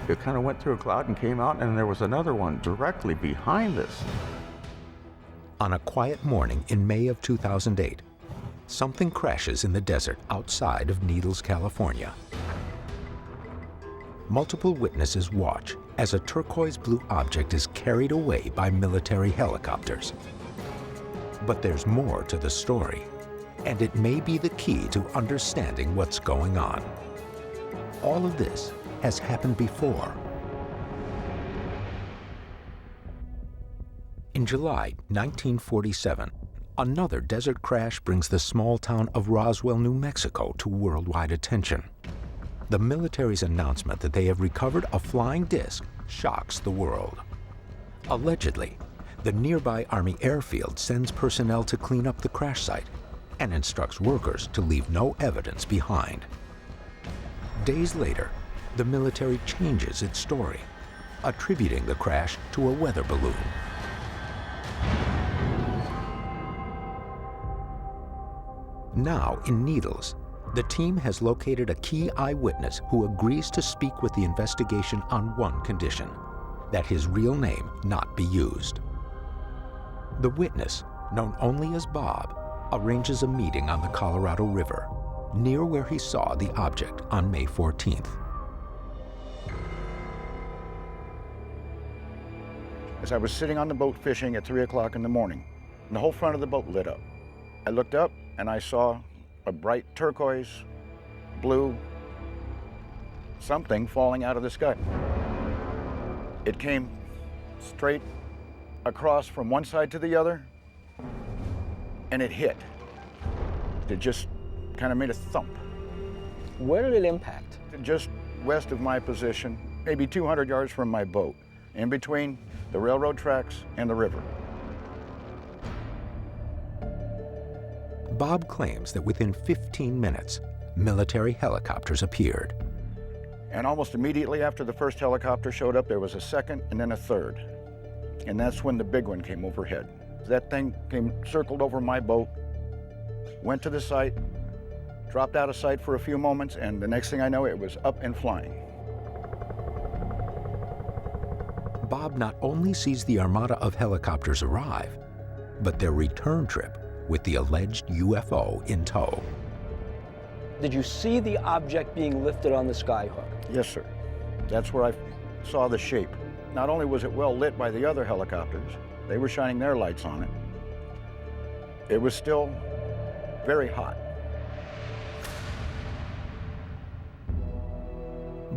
It kind of went through a cloud and came out, and there was another one directly behind this. On a quiet morning in May of 2008, something crashes in the desert outside of Needles, California. Multiple witnesses watch as a turquoise-blue object is carried away by military helicopters. But there's more to the story, and it may be the key to understanding what's going on. All of this has happened before. In July 1947, another desert crash brings the small town of Roswell, New Mexico to worldwide attention. The military's announcement that they have recovered a flying disc shocks the world. Allegedly, the nearby Army airfield sends personnel to clean up the crash site and instructs workers to leave no evidence behind. Days later, the military changes its story, attributing the crash to a weather balloon. Now, in Needles, the team has located a key eyewitness who agrees to speak with the investigation on one condition: that his real name not be used. The witness, known only as Bob, arranges a meeting on the Colorado River, near where he saw the object on May 14th. As I was sitting on the boat fishing at 3 o'clock in the morning, and the whole front of the boat lit up. I looked up and I saw a bright turquoise, blue, something falling out of the sky. It came straight across from one side to the other, and it hit. It just kind of made a thump. Where did it impact? Just west of my position, maybe 200 yards from my boat, in between the railroad tracks and the river. Bob claims that within 15 minutes, military helicopters appeared. And almost immediately after the first helicopter showed up, there was a second and then a third. And that's when the big one came overhead. That thing circled over my boat, went to the site, dropped out of sight for a few moments, and the next thing I know, it was up and flying. Bob not only sees the armada of helicopters arrive, but their return trip with the alleged UFO in tow. Did you see the object being lifted on the skyhook? Yes, sir. That's where I saw the shape. Not only was it well lit by the other helicopters, they were shining their lights on it. It was still very hot.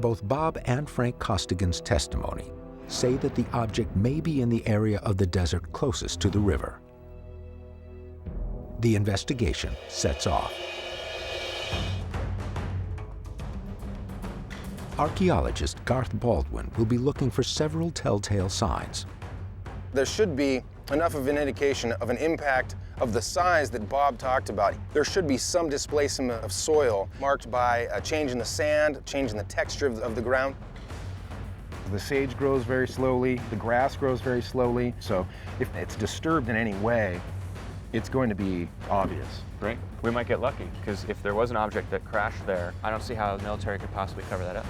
Both Bob and Frank Costigan's testimony say that the object may be in the area of the desert closest to the river. The investigation sets off. Archaeologist Garth Baldwin will be looking for several telltale signs. There should be enough of an indication of an impact of the size that Bob talked about. There should be some displacement of soil marked by a change in the sand, change in the texture of the ground. The sage grows very slowly, the grass grows very slowly, so if it's disturbed in any way, it's going to be obvious. Right. We might get lucky, because if there was an object that crashed there, I don't see how the military could possibly cover that up.